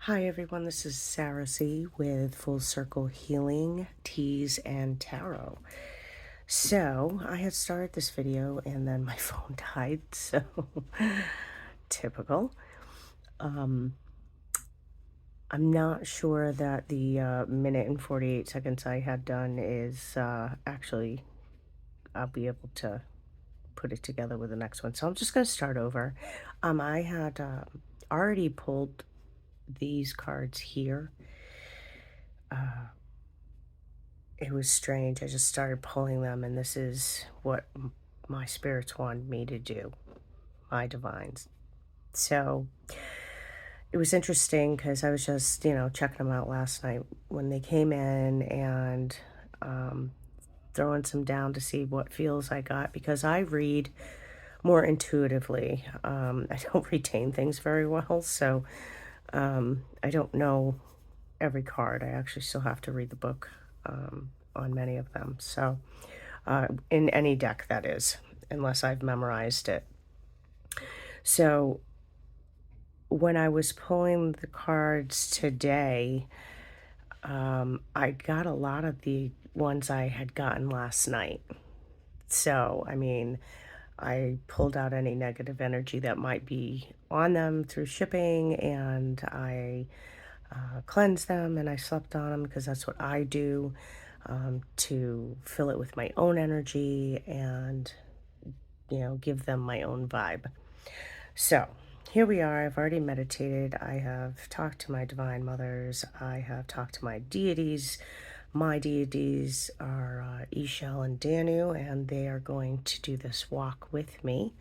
Hi everyone, this is Sarah C with Full Circle Healing, Teas, and Tarot. So, I had started this video and then my phone died, so typical. Um, I'm not sure that the minute and 48 seconds I had done is actually, I'll be able to put it together with the next one. So I'm just going to start over. I had already pulled these cards here. It was strange. I just started pulling them, and this is what my spirits wanted me to do, my divines. So it was interesting because I was just, checking them out last night when they came in and um, throwing some down to see what feels I got because I read more intuitively. I don't retain things very well, so I don't know every card. I actually still have to read the book on many of them. So, in any deck, that is, unless I've memorized it. So, when I was pulling the cards today, I got a lot of the ones I had gotten last night. So, I mean, I pulled out any negative energy that might be on them through shipping, and I cleansed them and I slept on them because that's what I do, to fill it with my own energy and, give them my own vibe. So here we are. I've already meditated. I have talked to my divine mothers. I have talked to my deities. My deities are Ishel and Danu, and they are going to do this walk with me.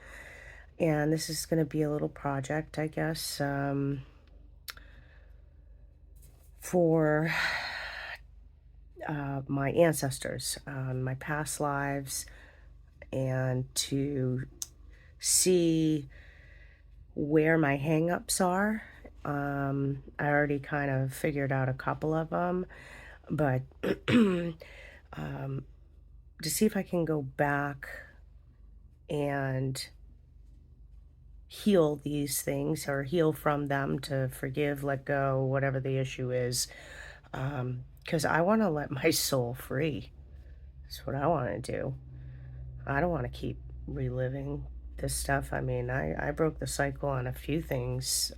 And this is going to be a little project, I guess, for my ancestors, my past lives, and to see where my hangups are. I already kind of figured out a couple of them, but um, to see if I can go back and heal these things or heal from them, to forgive, let go, whatever the issue is. Because I want to let my soul free. That's what I want to do. I don't want to keep reliving this stuff. I mean, I broke the cycle on a few things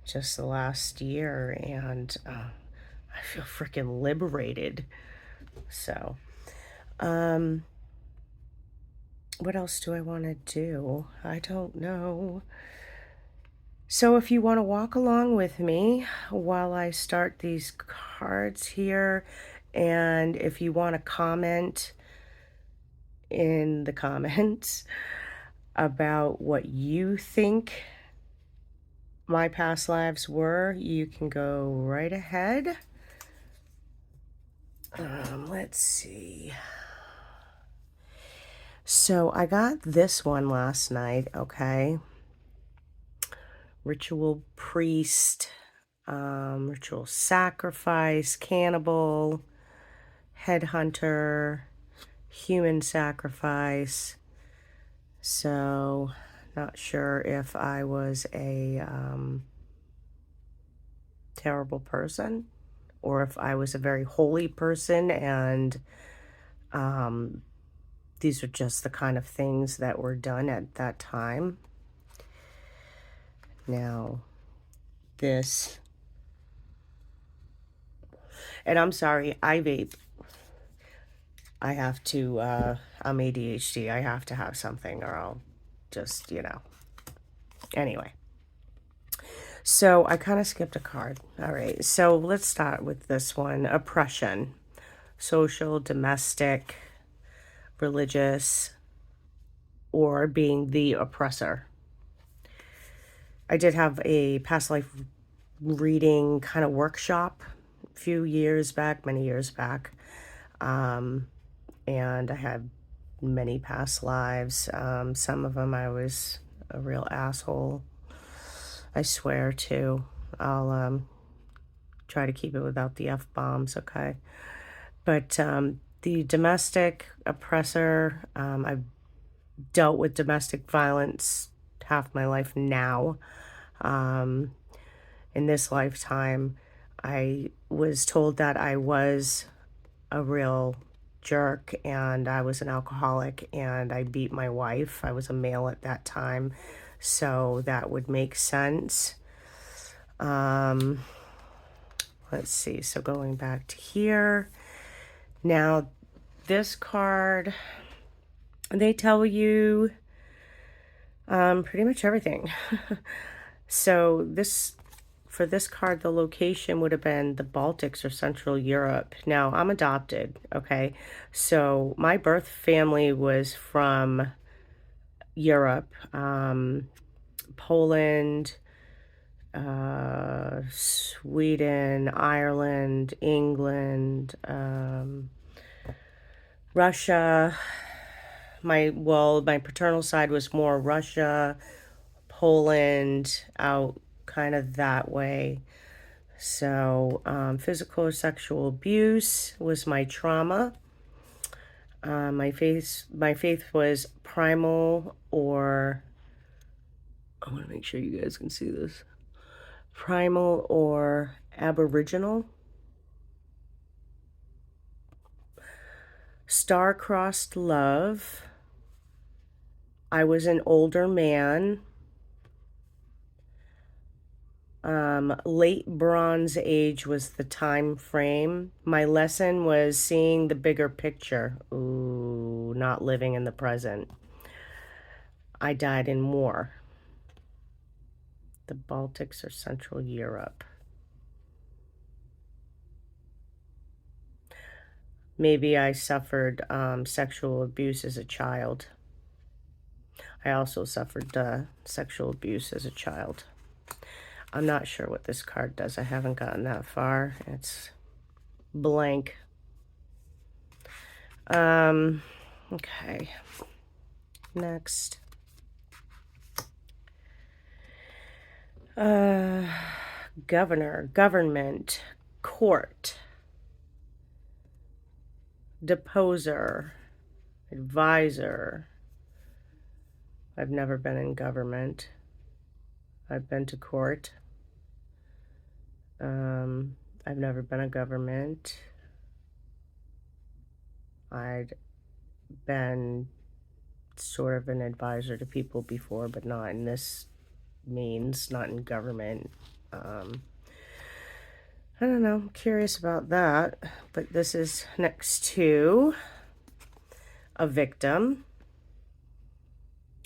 just the last year, and I feel freaking liberated. So, um, what else do I want to do? I don't know. So, if you want to walk along with me while I start these cards here, and if you want to comment in the comments about what you think my past lives were, you can go right ahead. Let's see. So I got this one last night, okay? Ritual priest, ritual sacrifice, cannibal, headhunter, human sacrifice. So, not sure if I was a terrible person or if I was a very holy person, and um, these are just the kind of things that were done at that time. Now, this, and I'm sorry, I vape. I have to, I'm ADHD. I have to have something or I'll just, Anyway, so I kind of skipped a card. All right, so let's start with this one: oppression, social, domestic, religious, or being the oppressor. I did have a past life reading kind of workshop a few years back, many years back. And I had many past lives. Some of them I was a real asshole. I swear to. I'll try to keep it without the F bombs, okay? But the domestic oppressor, I've dealt with domestic violence half my life now. Um, in this lifetime, I was told that I was a real jerk and I was an alcoholic and I beat my wife. I was a male at that time, so that would make sense. Um, let's see. So going back to here. Now, this card, they tell you pretty much everything. So for this card, the location would have been the Baltics or Central Europe. Now, I'm adopted, okay? So my birth family was from Europe, Poland, Sweden, Ireland, England, Russia. My paternal side was more Russia, Poland, out kind of that way. So, physical or sexual abuse was my trauma. My faith was primal, or I want to make sure you guys can see this. Primal or aboriginal. Star-crossed love. I was an older man. Late Bronze Age was the time frame. My lesson was seeing the bigger picture. Ooh, not living in the present. I died in war. The Baltics or Central Europe. Maybe I suffered sexual abuse as a child. I also suffered sexual abuse as a child. I'm not sure what this card does. I haven't gotten that far. It's blank. Okay. Next. Governor, government, court, deposer, advisor. I've never been in government. I've been to court. I've never been a government. I'd been sort of an advisor to people before, but not in this means, not in government. I don't know, I'm curious about that, but this is next to a victim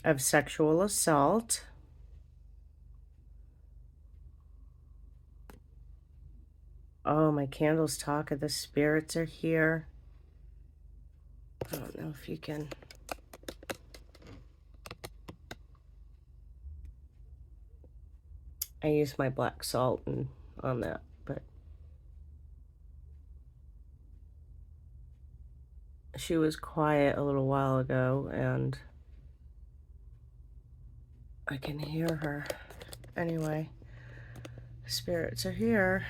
of sexual assault. Oh, my candles talk of the spirits are here. I don't know if you can. I used my black salt on that, but she was quiet a little while ago and I can hear her. Anyway, spirits are here.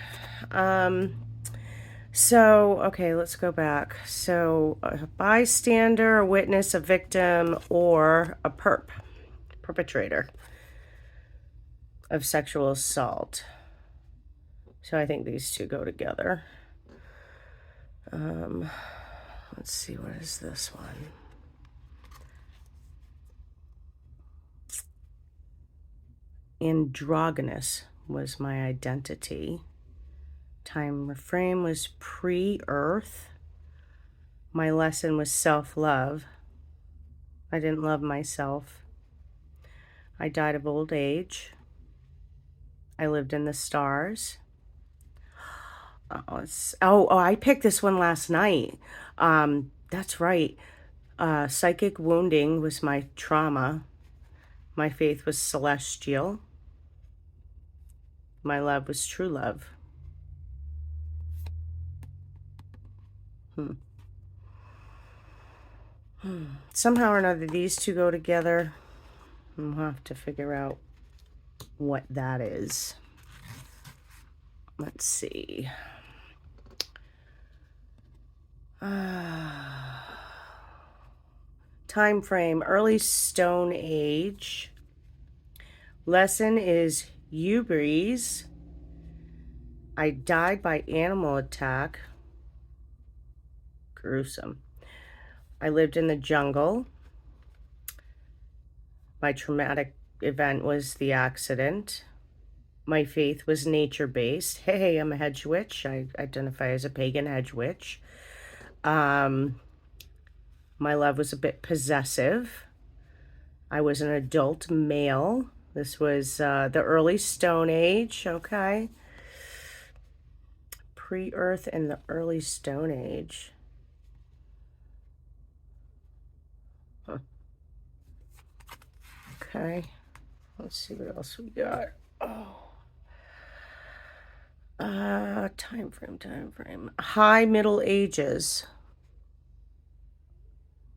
So, okay, let's go back. So, a bystander, a witness, a victim, or a perpetrator of sexual assault. So I think these two go together. Let's see, what is this one? Androgynous was my identity. Time frame was pre-Earth. My lesson was self-love. I didn't love myself. I died of old age. I lived in the stars. I picked this one last night. That's right. Psychic wounding was my trauma. My faith was celestial. My love was true love. Somehow or another, these two go together. We'll have to figure out what that is. Let's see. Time frame, early Stone Age. Lesson is hubris. I died by animal attack. Gruesome. I lived in the jungle. My traumatic event was the accident. My faith was nature-based. Hey, I'm a hedge witch. I identify as a pagan hedge witch. Um, my love was a bit possessive. I was an adult male. This was the early Stone Age, okay? Pre-Earth and the early Stone Age. Huh. Okay, let's see what else we got. Oh. Time frame. High Middle Ages.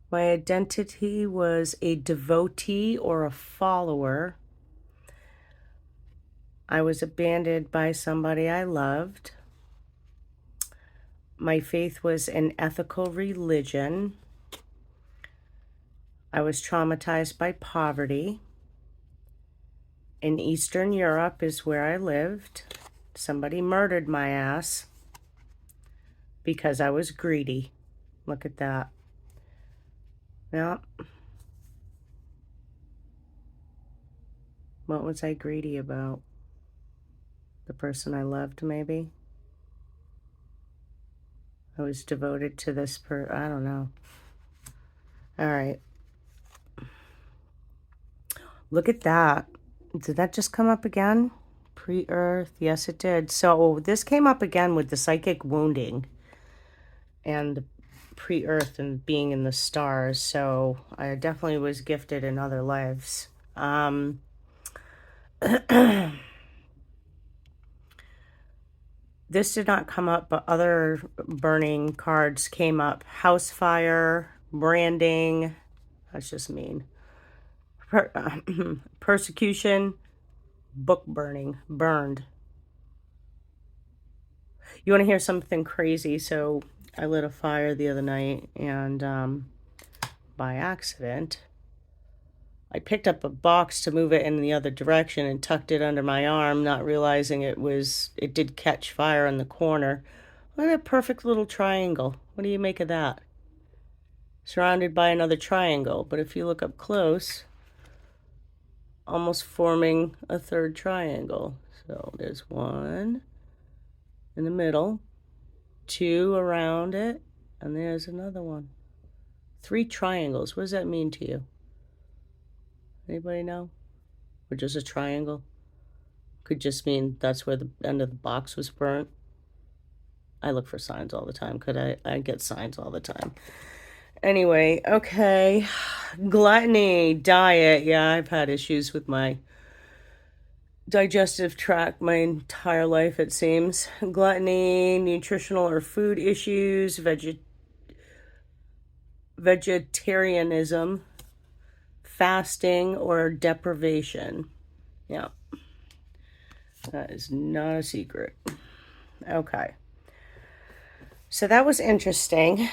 My identity was a devotee or a follower. I was abandoned by somebody I loved. My faith was an ethical religion. I was traumatized by poverty. In Eastern Europe is where I lived. Somebody murdered my ass because I was greedy. Look at that. Yeah. What was I greedy about? The person I loved, maybe? I was devoted to this I don't know. All right. Look at that. Did that just come up again? Pre-Earth. Yes, it did. So this came up again with the psychic wounding and pre-Earth and being in the stars. So I definitely was gifted in other lives. This did not come up, but other burning cards came up. House fire, branding. That's just mean. Persecution, book burning, burned. You want to hear something crazy? So I lit a fire the other night, and by accident, I picked up a box to move it in the other direction and tucked it under my arm, not realizing it did catch fire in the corner. Look at a perfect little triangle. What do you make of that? Surrounded by another triangle, but if you look up close, almost forming a third triangle. So there's one in the middle, two around it, and there's another one. 3 triangles. What does that mean to you? Anybody know? Or just a triangle? Could just mean that's where the end of the box was burnt. I look for signs all the time. I get signs all the time. Anyway, okay. Gluttony, diet. Yeah, I've had issues with my digestive tract my entire life, it seems. Gluttony, nutritional or food issues, vegetarianism, fasting, or deprivation. Yeah, that is not a secret. Okay. So that was interesting.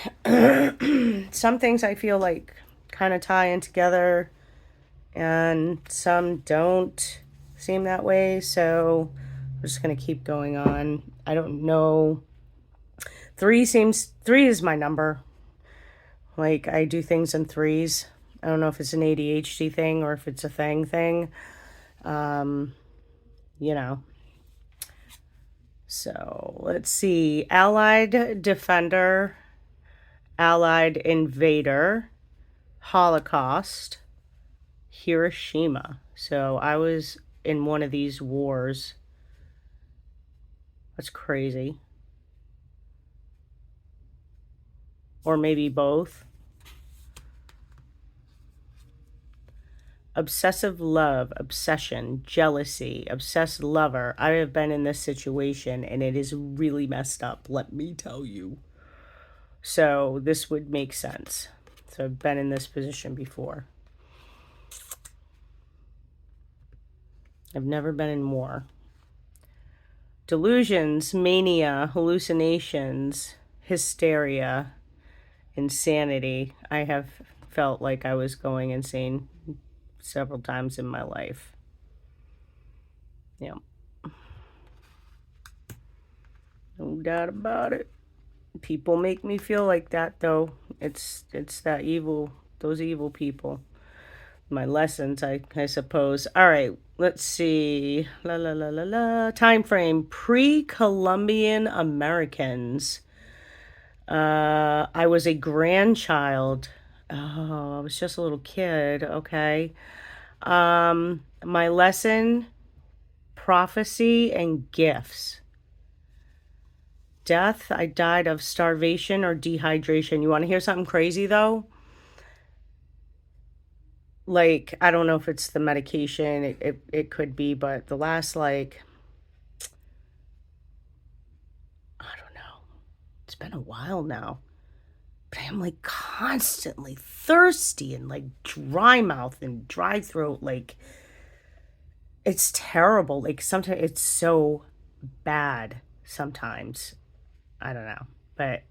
Some things I feel like kind of tie in together, and some don't seem that way. So we're just going to keep going on. I don't know. 3 is my number. Like, I do things in threes. I don't know if it's an ADHD thing or if it's a thing. You know. So let's see. Allied defender, Allied invader, Holocaust, Hiroshima. So I was in one of these wars. That's crazy. Or maybe both. Obsessive love, obsession, jealousy, obsessed lover. I have been in this situation and it is really messed up, let me tell you. So this would make sense. So I've been in this position before. I've never been in war. Delusions, mania, hallucinations, hysteria, insanity. I have felt like I was going insane several times in my life. Yeah. doubt about it. People make me feel like that though. It's that evil, those evil people. My lessons, I suppose. All right, let's see. La la la la la. Time frame: pre-Columbian Americans. I was a grandchild. Oh, I was just a little kid. Okay. My lesson: prophecy and gifts. Death: I died of starvation or dehydration. You want to hear something crazy though? Like, I don't know if it's the medication, it could be, but the last, like, I don't know. It's been a while now. But I'm like constantly thirsty and like dry mouth and dry throat. Like, it's terrible. Like, sometimes it's so bad sometimes. I don't know. But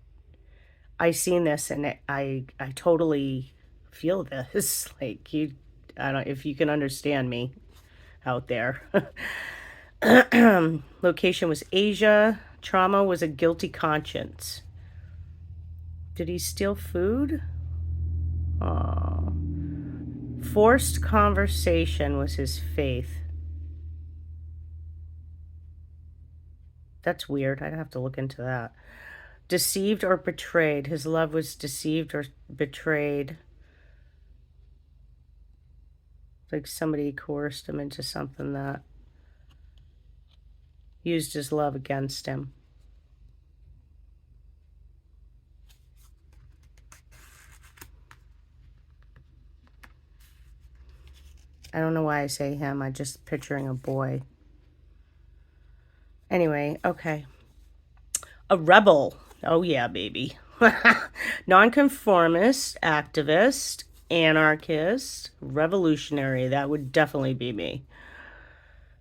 I seen this and I totally feel this. Like, I don't, if you can understand me out there. Location was Asia. Trauma was a guilty conscience. Did he steal food? Oh. Forced conversation was his faith. That's weird. I'd have to look into that. Deceived or betrayed. His love was deceived or betrayed. Like somebody coerced him into something that used his love against him. I don't know why I say him. I'm just picturing a boy. Anyway, okay. A rebel. Oh, yeah, baby. Nonconformist, activist, anarchist, revolutionary. That would definitely be me.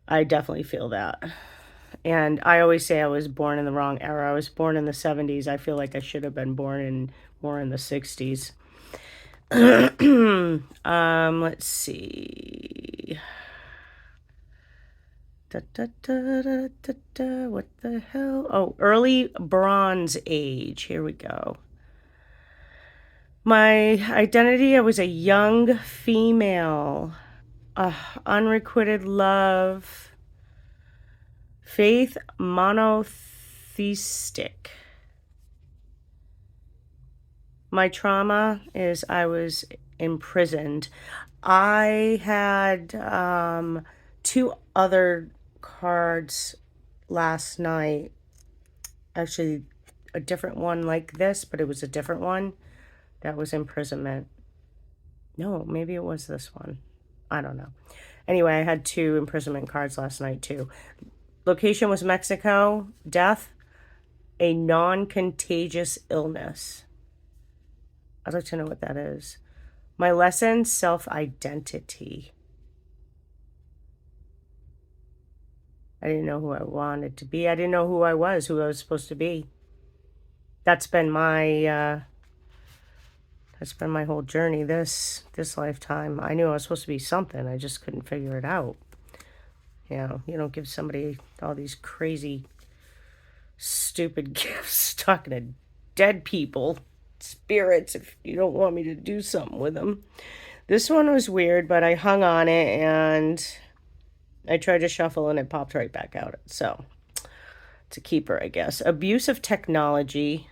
I definitely feel that. And I always say I was born in the wrong era. I was born in the 70s. I feel like I should have been born in more in the 60s. Let's see. Da, da, da, da, da, da. What the hell? Oh, early Bronze Age. Here we go. My identity: I was a young female. Unrequited love. Faith: monotheistic. My trauma is I was imprisoned. I had two other cards last night. Actually, a different one like this, but it was a different one. That was imprisonment. No, maybe it was this one. I don't know. Anyway, I had two imprisonment cards last night too. Location was Mexico. Death: a non-contagious illness. I'd like to know what that is. My lesson: self-identity. I didn't know who I wanted to be. I didn't know who I was supposed to be. That's been my whole journey this lifetime. I knew I was supposed to be something. I just couldn't figure it out. You don't give somebody all these crazy, stupid gifts talking to dead people, spirits, if you don't want me to do something with them. This one was weird, but I hung on it and I tried to shuffle and it popped right back out. So it's a keeper, I guess. Abuse of technology,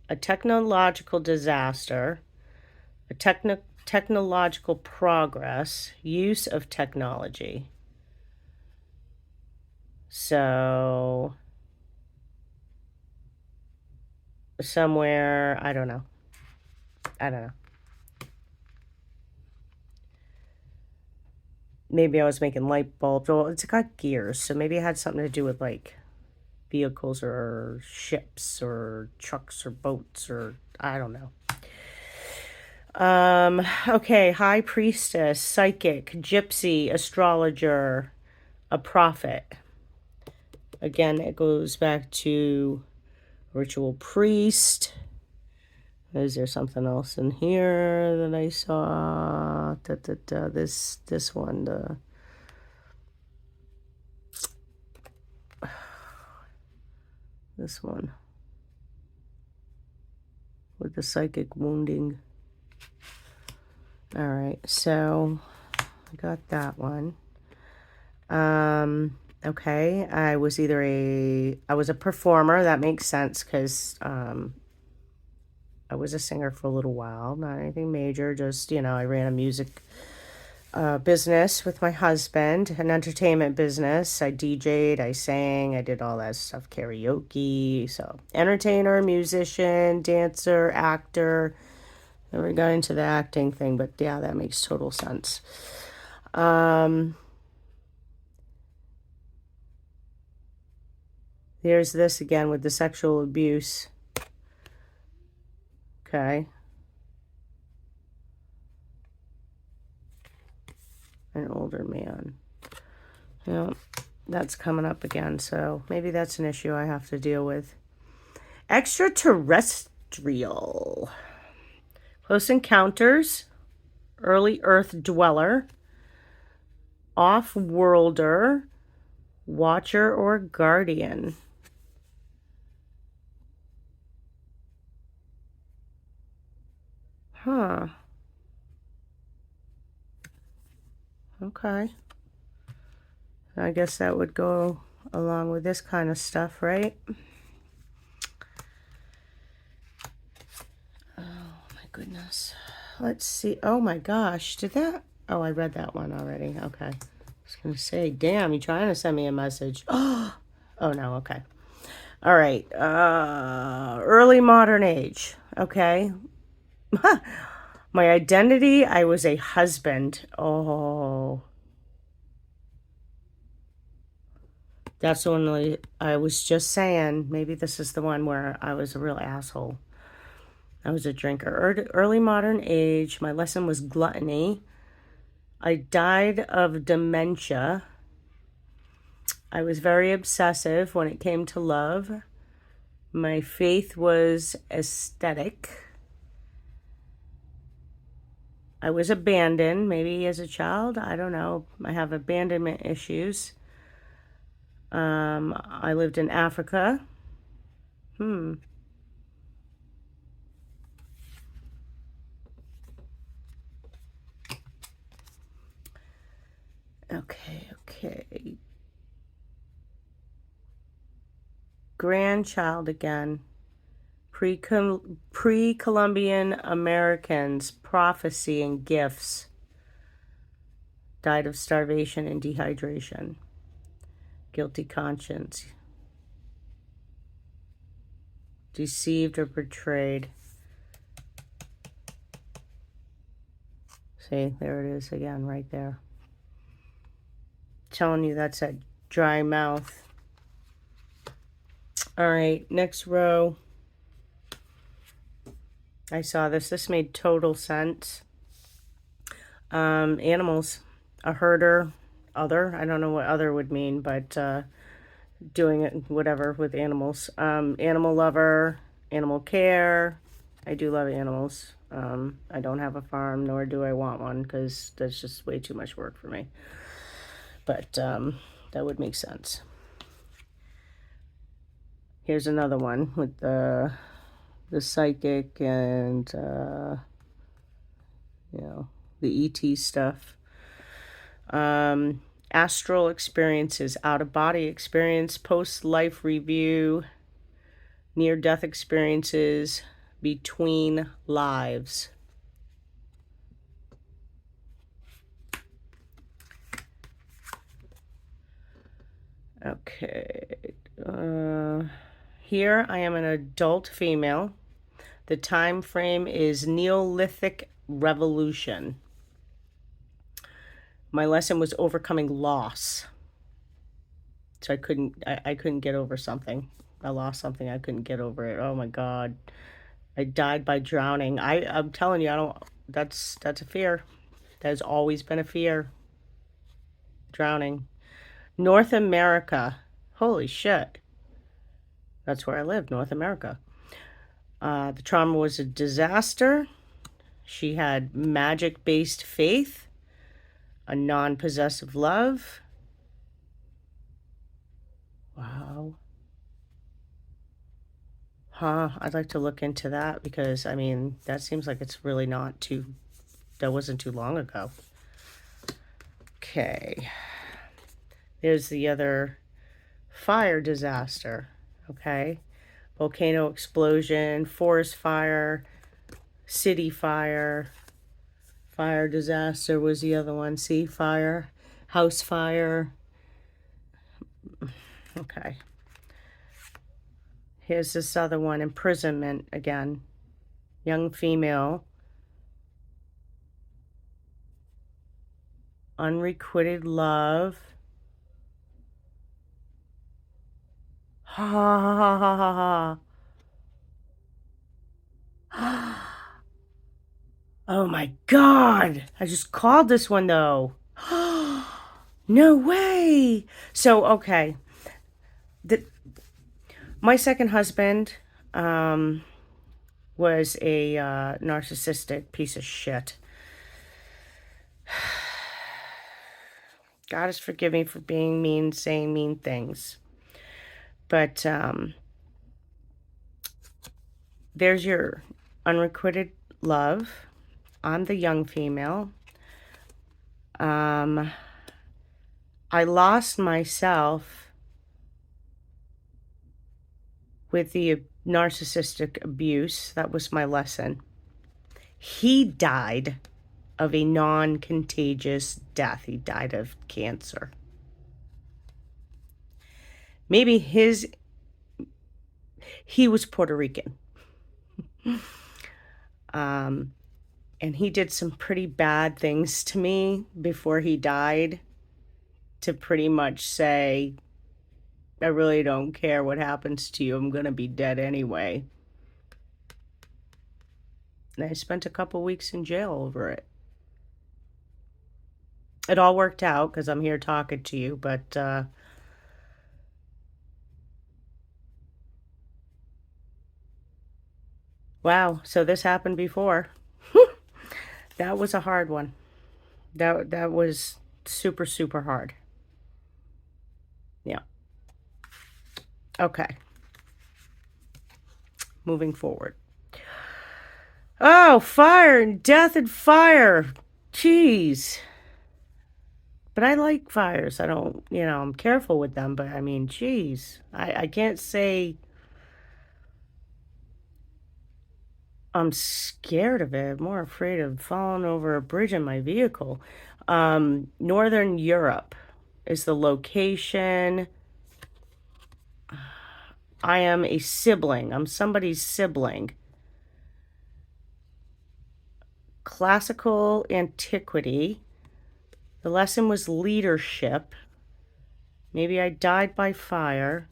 a technological disaster, a technological progress, use of technology. So somewhere, I don't know. Maybe I was making light bulbs. Well, it's got gears, so maybe it had something to do with like vehicles or ships or trucks or boats or I don't know. Okay, high priestess, psychic, gypsy, astrologer, a prophet. Again, it goes back to ritual priest. Is there something else in here that I saw? This one, this one. the psychic wounding. All right, so I got that one. Okay, I was a performer. That makes sense because I was a singer for a little while, not anything major, just, I ran a music business with my husband, an entertainment business. I DJ'd, I sang, I did all that stuff, karaoke. So, entertainer, musician, dancer, actor. Never got into the acting thing, but yeah, that makes total sense. Here's this again with the sexual abuse. Okay. An older man. Yeah, that's coming up again, so maybe that's an issue I have to deal with. Extraterrestrial. Close encounters. Early Earth dweller. Off-worlder. Watcher or guardian. Huh. Okay. I guess that would go along with this kind of stuff, right? Oh my goodness. Let's see. Oh my gosh. Did that? Oh, I read that one already. Okay. I was going to say, damn, you trying to send me a message. Oh no. Okay. All right. Early modern age. Okay. My identity, I was a husband. Oh. That's the one I was just saying. Maybe this is the one where I was a real asshole. I was a drinker. Early modern age. My lesson was gluttony. I died of dementia. I was very obsessive when it came to love. My faith was aesthetic. I was abandoned, maybe as a child. I don't know. I have abandonment issues. I lived in Africa. Okay. Grandchild again. Pre-Columbian Americans, prophecy and gifts. Died of starvation and dehydration. Guilty conscience. Deceived or betrayed. See, there it is again, right there. Telling you that's a dry mouth. All right, next row. I saw this. This made total sense. Animals. A herder. Other. I don't know what other would mean, but doing it, whatever, with animals. Animal lover. Animal care. I do love animals. I don't have a farm, nor do I want one, because that's just way too much work for me. But that would make sense. Here's another one with the psychic and the ET stuff. Astral experiences, out-of-body experience, post-life review, near-death experiences, between lives. Okay. Here I am an adult female. The time frame is Neolithic Revolution. My lesson was overcoming loss. So I couldn't get over something. I lost something. I couldn't get over it. Oh my God. I died by drowning. I'm telling you, that's a fear. That has always been a fear. Drowning. North America. Holy shit. That's where I lived, North America. The trauma was a disaster. She had magic-based faith, a non-possessive love. Wow. Huh, I'd like to look into that because, I mean, that seems like it's really not too, that wasn't too long ago. Okay. There's the other fire disaster. Okay. Volcano explosion, forest fire, city fire, fire disaster was the other one. Sea fire, house fire. Okay. Here's this other one, imprisonment again. Young female, unrequited love. Ha ha ha ha ha ha. Oh my God. I just called this one though. No way. So, okay. The, my second husband was a narcissistic piece of shit. God has forgiven me for being mean, saying mean things. But there's your unrequited love. I'm the young female. I lost myself with the narcissistic abuse. That was my lesson. He died of a non-contagious death. He died of cancer. Maybe he was Puerto Rican. And he did some pretty bad things to me before he died to pretty much say, I really don't care what happens to you. I'm going to be dead anyway. And I spent a couple weeks in jail over it. It all worked out because I'm here talking to you, but wow, so this happened before. That was a hard one. That was super, super hard. Yeah. Okay. Moving forward. Oh, fire and death and fire. Jeez. But I like fires. I don't, I'm careful with them, but I mean, jeez. I can't say I'm scared of it. I'm more afraid of falling over a bridge in my vehicle. Northern Europe is the location. I am a sibling. I'm somebody's sibling. Classical antiquity. The lesson was leadership. Maybe I died by fire.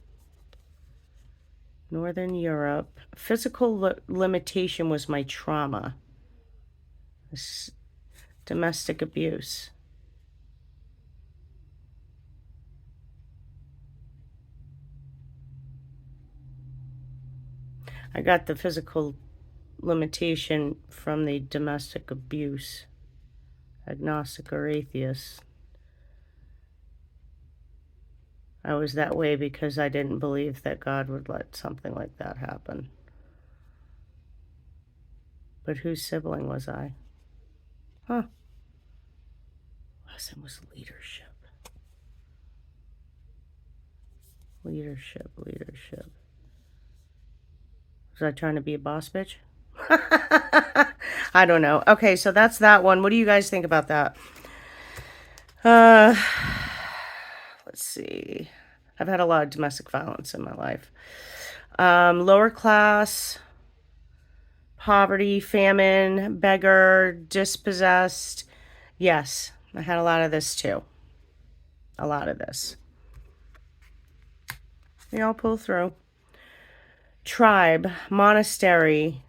Northern Europe. Physical limitation was my trauma. Domestic abuse. I got the physical limitation from the domestic abuse. Agnostic or atheist. I was that way because I didn't believe that God would let something like that happen. But whose sibling was I? Huh. Lesson was leadership. Leadership. Was I trying to be a boss bitch? I don't know. Okay, so that's that one. What do you guys think about that? Let's see. I've had a lot of domestic violence in my life. Lower class, poverty, famine, beggar, dispossessed. Yes, I had a lot of this too. A lot of this. They all pull through. Tribe, monastery,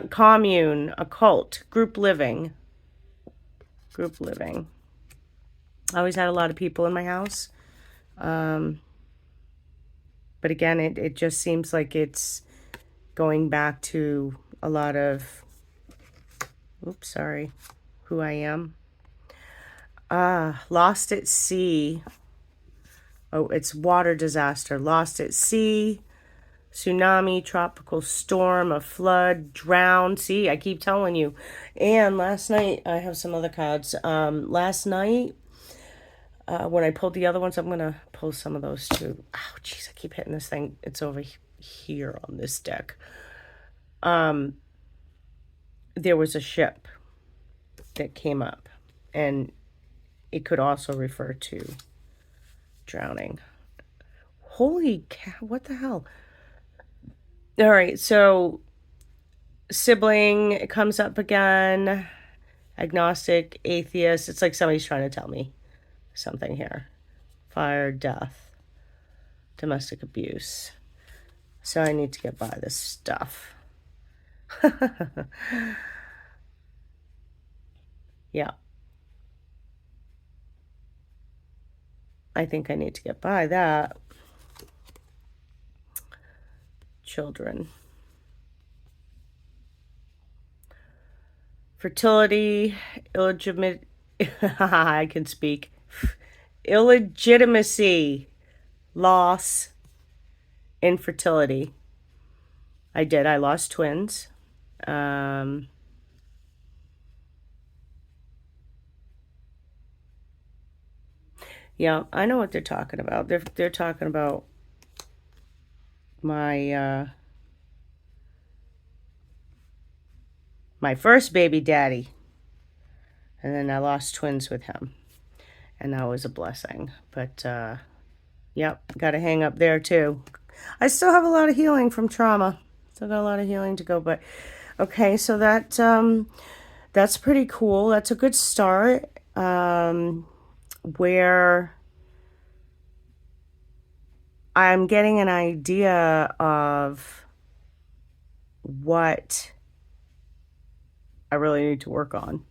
commune, occult, group living. I always had a lot of people in my house. But again, it just seems like it's going back to a lot of, who I am. Lost at sea. Oh, it's water disaster. Lost at sea. tsunami, tropical storm, a flood, drown. See, I keep telling you. And last night, I have some other cards. Last night, when I pulled the other ones, I'm going to pull some of those too. Oh, jeez, I keep hitting this thing. It's over here on this deck. There was a ship that came up, and it could also refer to drowning. Holy cow, what the hell? All right, so sibling comes up again, agnostic, atheist. It's like somebody's trying to tell me something here. Fire, death, domestic abuse. So I need to get by this stuff. Yeah. I think I need to get by that. Children. Fertility, illegitimate. I can speak. Illegitimacy, loss, infertility. I did. I lost twins. Yeah, I know what they're talking about. They're talking about my my first baby daddy, and then I lost twins with him, and that was a blessing. But yep, got to hang up there too. I still have a lot of healing from trauma. Still got a lot of healing to go. But okay, so that's pretty cool. That's a good start. Where I'm getting an idea of what I really need to work on.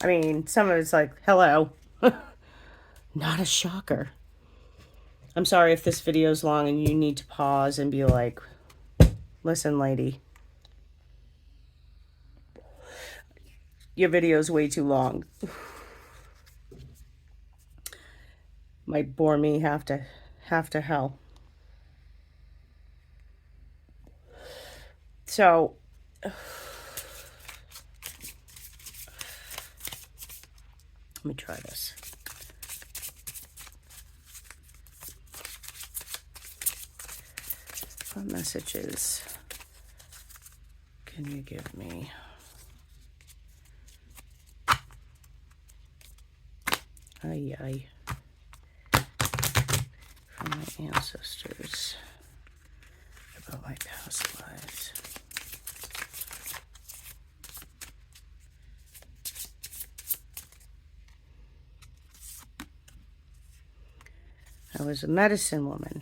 I mean, some of it's like, hello. Not a shocker. I'm sorry if this video is long and you need to pause and be like, listen, lady, your video is way too long. Might bore me half to hell. So let me try this. What messages can you give me? Ay, ay. From my ancestors about my past lives. I was a medicine woman.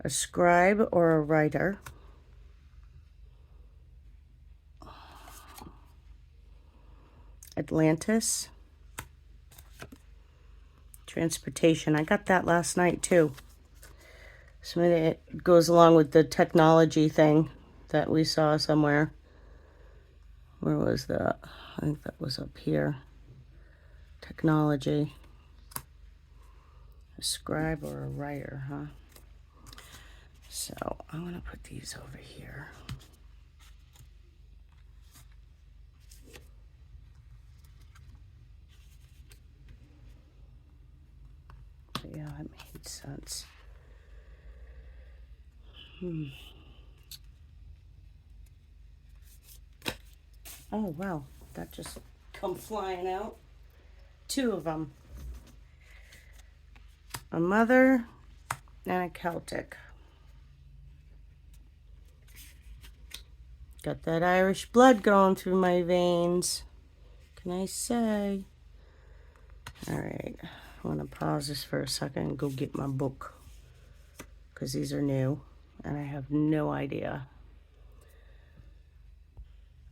A scribe or a writer. Atlantis. Transportation. I got that last night too. So it goes along with the technology thing that we saw somewhere. Where was that? I think that was up here. Technology. A scribe or a writer, huh? So I'm going to put these over here. But yeah, that made sense. Oh, wow. That just come flying out. 2 of them. A mother and a Celtic. Got that Irish blood going through my veins. Can I say? All right. I want to pause this for a second and go get my book. Because these are new. And I have no idea.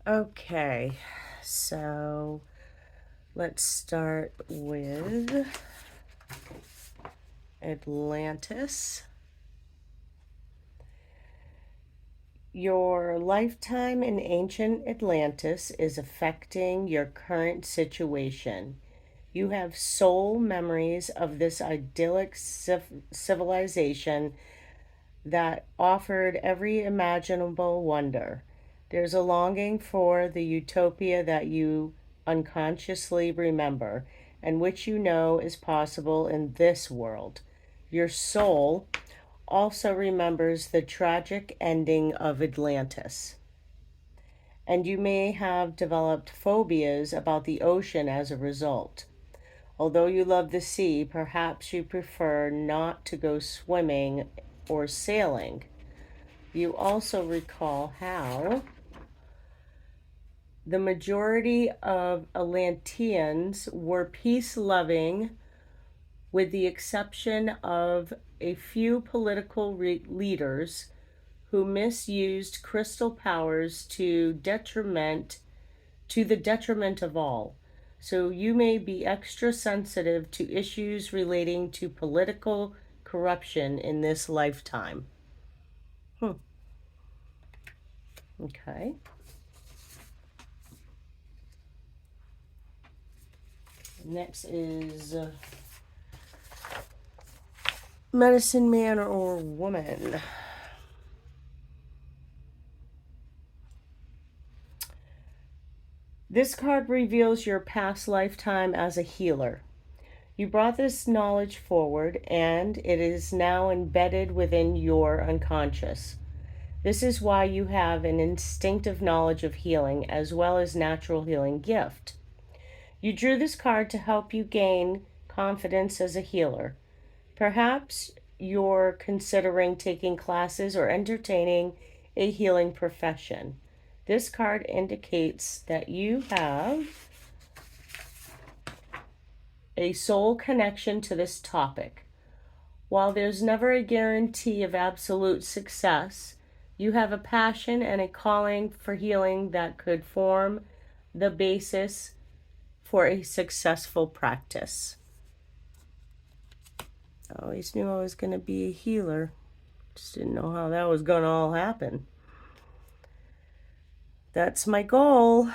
Okay, so let's start with Atlantis. Your lifetime in ancient Atlantis is affecting your current situation. You have soul memories of this idyllic civilization that offered every imaginable wonder. There's a longing for the utopia that you unconsciously remember and which you know is possible in this world. Your soul also remembers the tragic ending of Atlantis. And you may have developed phobias about the ocean as a result. Although you love the sea, perhaps you prefer not to go swimming or sailing. You also recall how the majority of Atlanteans were peace loving, with the exception of a few political leaders who misused crystal powers to the detriment of all. So you may be extra sensitive to issues relating to political corruption in this lifetime. Okay. Next is medicine man or woman. This card reveals your past lifetime as a healer. You brought this knowledge forward and it is now embedded within your unconscious. This is why you have an instinctive knowledge of healing as well as natural healing gift. You drew this card to help you gain confidence as a healer. Perhaps you're considering taking classes or entertaining a healing profession. This card indicates that you have a soul connection to this topic. While there's never a guarantee of absolute success, you have a passion and a calling for healing that could form the basis for a successful practice. I always knew I was going to be a healer. Just didn't know how that was going to all happen. That's my goal.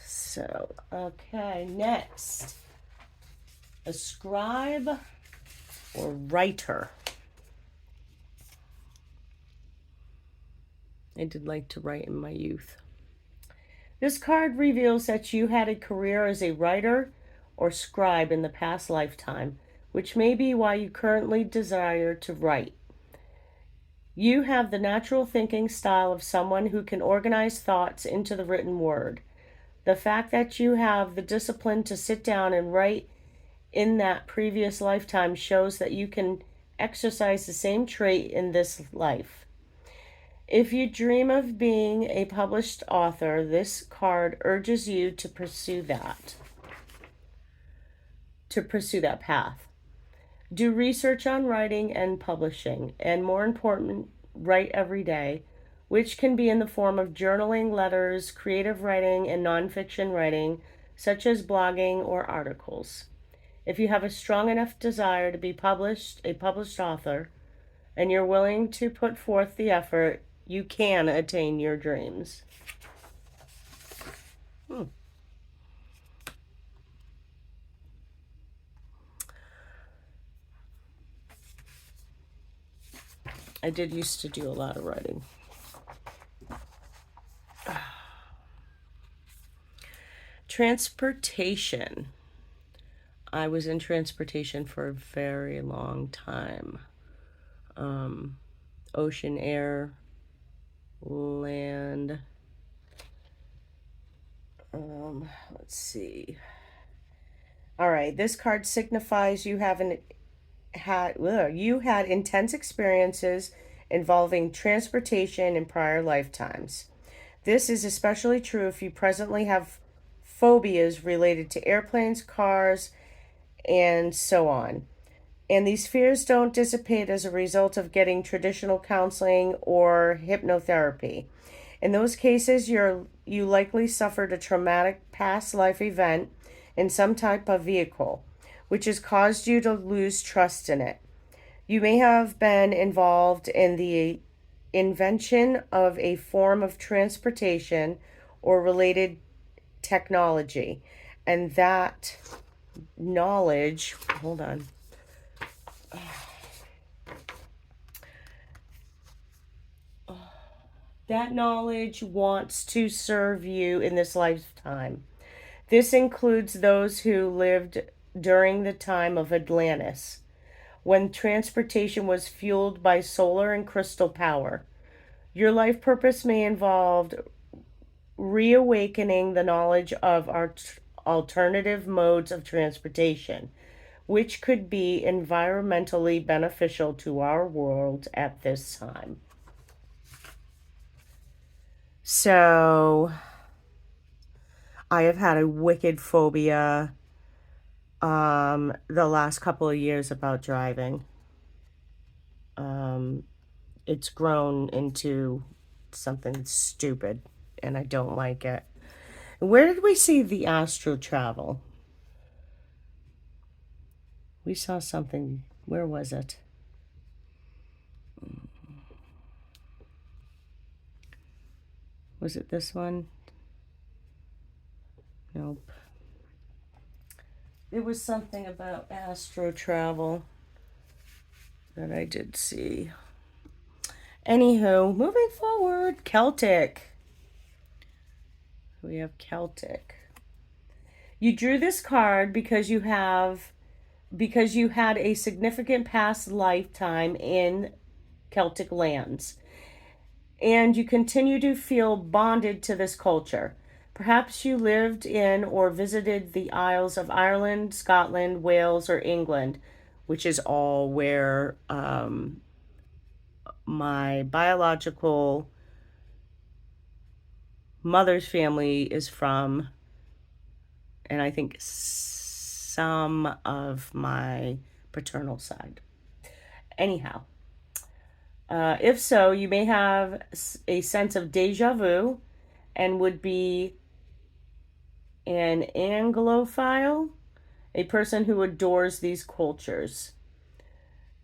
So, okay, next. A scribe or writer. I did like to write in my youth. This card reveals that you had a career as a writer or scribe in the past lifetime, which may be why you currently desire to write. You have the natural thinking style of someone who can organize thoughts into the written word. The fact that you have the discipline to sit down and write in that previous lifetime shows that you can exercise the same trait in this life. If you dream of being a published author, this card urges you to pursue that. Path. Do research on writing and publishing, and more important, write every day, which can be in the form of journaling, letters, creative writing, and nonfiction writing, such as blogging or articles. If you have a strong enough desire to be a published author, and you're willing to put forth the effort, you can attain your dreams. I did used to do a lot of writing. Transportation. I was in transportation for a very long time. Ocean, air, land. Let's see. All right, this card signifies you had intense experiences involving transportation in prior lifetimes. This is especially true if you presently have phobias related to airplanes, cars, and so on. And these fears don't dissipate as a result of getting traditional counseling or hypnotherapy. In those cases, you likely suffered a traumatic past life event in some type of vehicle, which has caused you to lose trust in it. You may have been involved in the invention of a form of transportation or related technology, and that knowledge, hold on, that knowledge wants to serve you in this lifetime. This includes those who lived during the time of Atlantis, when transportation was fueled by solar and crystal power. Your life purpose may involve reawakening the knowledge of our alternative modes of transportation, which could be environmentally beneficial to our world at this time. So, I have had a wicked phobia the last couple of years about driving. Um, it's grown into something stupid, and I don't like it. Where did we see the astro travel? We saw something. Where was it? Was it this one? Nope. It was something about astro travel that I did see. Anywho, moving forward, Celtic. We have Celtic. You drew this card because you had a significant past lifetime in Celtic lands, and you continue to feel bonded to this culture. Perhaps you lived in or visited the Isles of Ireland, Scotland, Wales, or England, which is all where my biological mother's family is from, and I think some of my paternal side. Anyhow, if so, you may have a sense of deja vu and would be an Anglophile, a person who adores these cultures.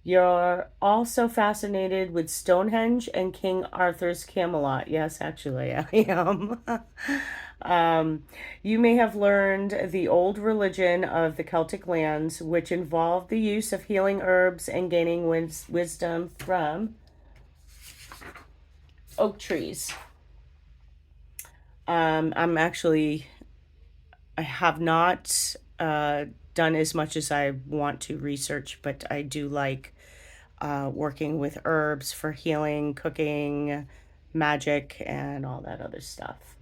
You're also fascinated with Stonehenge and King Arthur's Camelot. Yes, actually, I am. You may have learned the old religion of the Celtic lands, which involved the use of healing herbs and gaining wisdom from oak trees. I'm actually, I have not done as much as I want to research, but I do like working with herbs for healing, cooking, magic, and all that other stuff.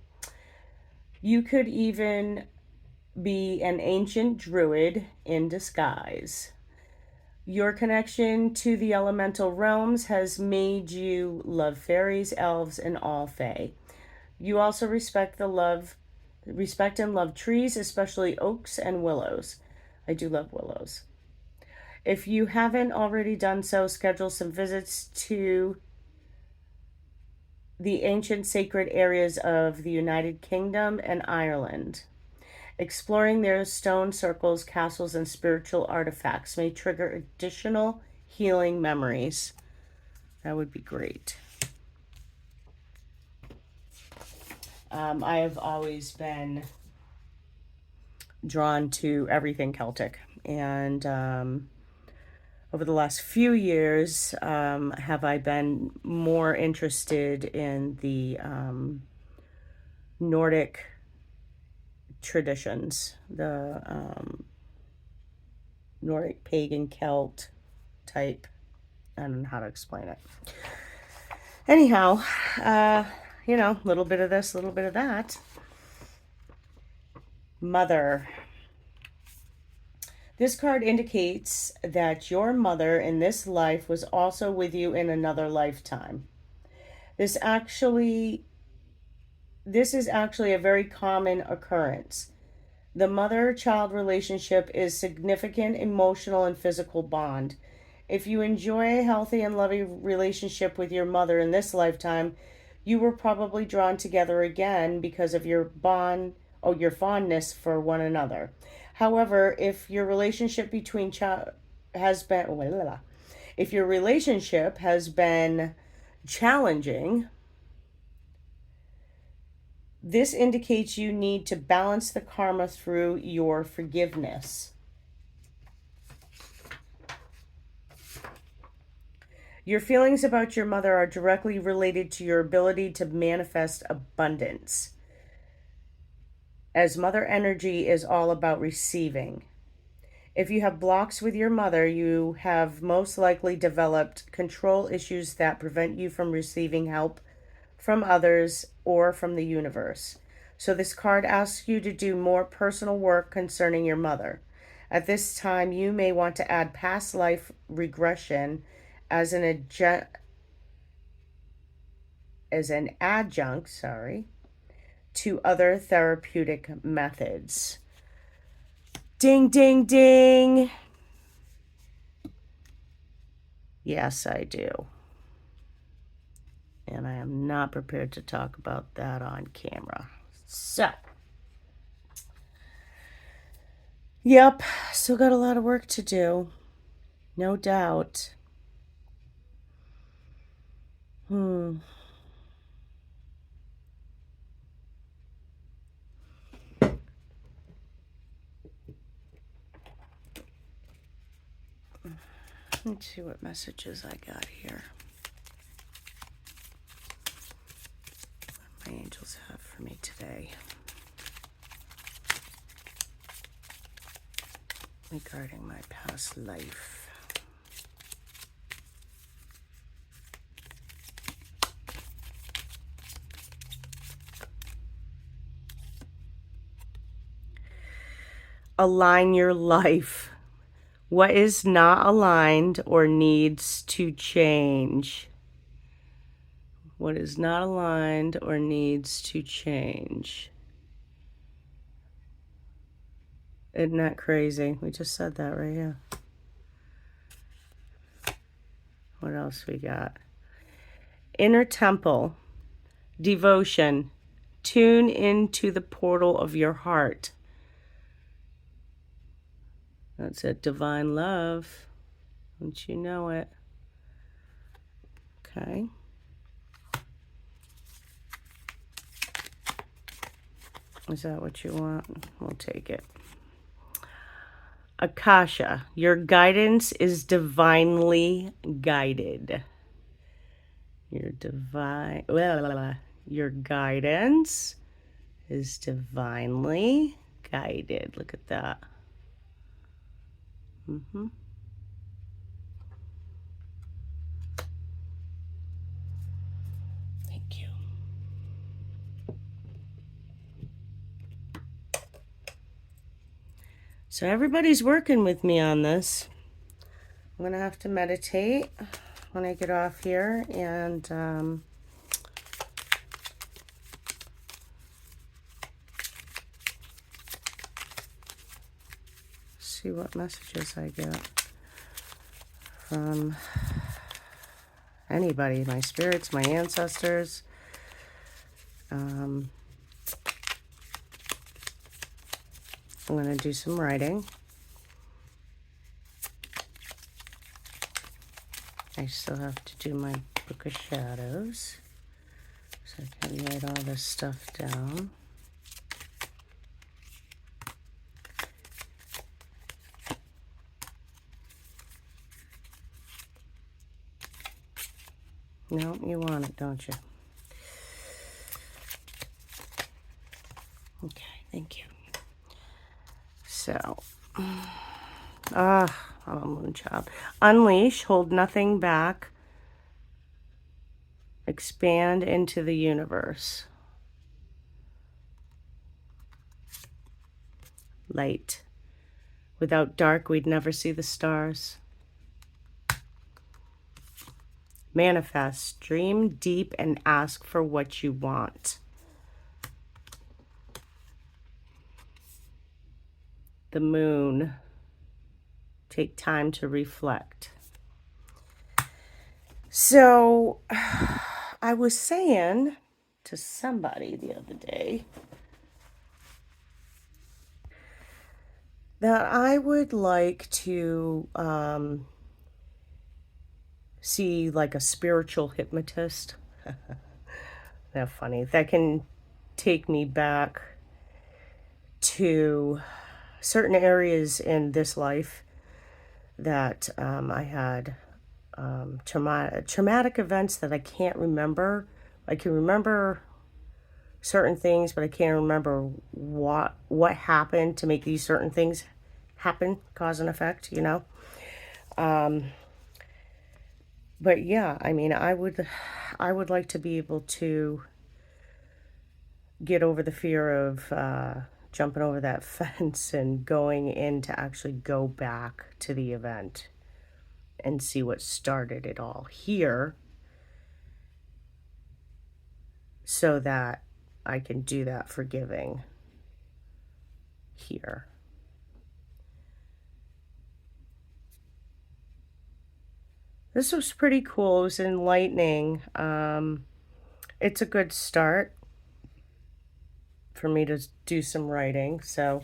You could even be an ancient druid in disguise. Your connection to the elemental realms has made you love fairies, elves, and all fae. You also respect and love trees, especially oaks and willows. I do love willows. If you haven't already done so, schedule some visits to the ancient sacred areas of the United Kingdom and Ireland. Exploring their stone circles, castles, and spiritual artifacts may trigger additional healing memories. That would be great. I have always been drawn to everything Celtic, and over the last few years, have I been more interested in the Nordic traditions, the Nordic pagan Celt type. I don't know how to explain it. Anyhow, a little bit of this, a little bit of that. Mother. This card indicates that your mother in this life was also with you in another lifetime. This is actually a very common occurrence. The mother-child relationship is significant emotional and physical bond. If you enjoy a healthy and loving relationship with your mother in this lifetime, you were probably drawn together again because of your bond or your fondness for one another. However, if your relationship between has been if your relationship has been challenging, this indicates you need to balance the karma through your forgiveness. Your feelings about your mother are directly related to your ability to manifest abundance, as mother energy is all about receiving. If you have blocks with your mother, you have most likely developed control issues that prevent you from receiving help from others or from the universe. So, this card asks you to do more personal work concerning your mother. At this time, you may want to add past life regression as an adjunct, to other therapeutic methods. Ding, ding, ding. Yes, I do. And I am not prepared to talk about that on camera. So, yep, still got a lot of work to do. No doubt. Let's see what messages I got here. What my angels have for me today regarding my past life. Align your life. What is not aligned or needs to change? What is not aligned or needs to change? Isn't that crazy? We just said that right here. What else we got? Inner temple, devotion. Tune into the portal of your heart. That's it. Divine love. Don't you know it? Okay. Is that what you want? We'll take it. Akasha, your guidance is divinely guided. Your guidance is divinely guided. Look at that. Thank you. So everybody's working with me on this. I'm going to have to meditate when I get off here and see what messages I get from anybody, my spirits, my ancestors. I'm going to do some writing. I still have to do my Book of Shadows, so I can write all this stuff down. No, you want it, don't you? Okay, thank you. So, I'm a moon child. Unleash, hold nothing back. Expand into the universe. Light. Without dark, we'd never see the stars. Manifest. Dream deep and ask for what you want. The moon. Take time to reflect. So, I was saying to somebody the other day that I would like to see like a spiritual hypnotist. That's funny. That can take me back to certain areas in this life that I had traumatic events that I can't remember. I can remember certain things, but I can't remember what happened to make these certain things happen, cause and effect, you know. But yeah, I mean, I would like to be able to get over the fear of jumping over that fence and going in to actually go back to the event and see what started it all here so that I can do that forgiving here. This was pretty cool. It was enlightening. It's a good start for me to do some writing. So,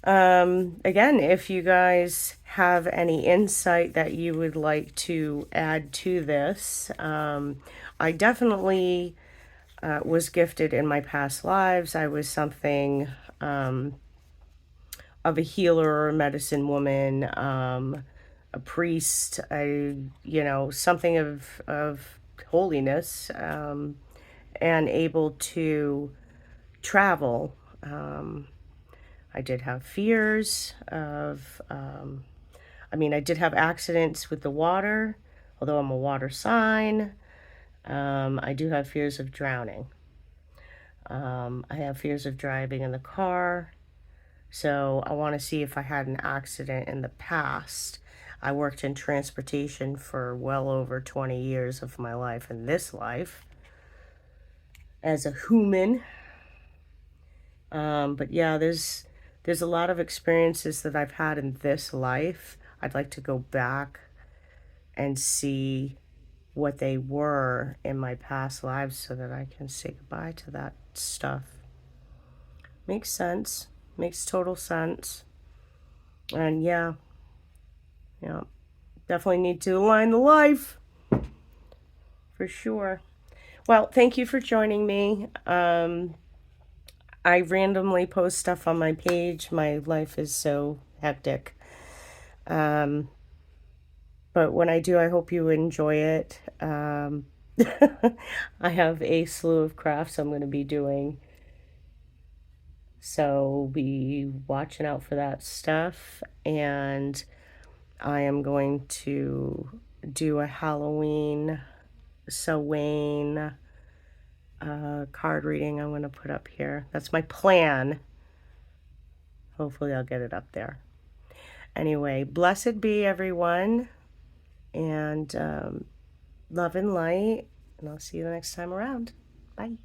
again, if you guys have any insight that you would like to add to this, I definitely was gifted in my past lives. I was something of a healer or a medicine woman, a priest, something of holiness, and able to travel. I did have fears of, I did have accidents with the water, although I'm a water sign. I do have fears of drowning. I have fears of driving in the car. So I want to see if I had an accident in the past. I worked in transportation for well over 20 years of my life in this life as a human. But yeah, there's a lot of experiences that I've had in this life. I'd like to go back and see what they were in my past lives so that I can say goodbye to that stuff. Makes sense. Makes total sense. And yeah, definitely need to align the life for sure. Well, thank you for joining me. I randomly post stuff on my page. My life is so hectic. But when I do, I hope you enjoy it. I have a slew of crafts I'm going to be doing. So be watching out for that stuff. And I am going to do a Halloween Samhain card reading I'm going to put up here. That's my plan. Hopefully I'll get it up there. Anyway, blessed be everyone, and love and light, and I'll see you the next time around. Bye.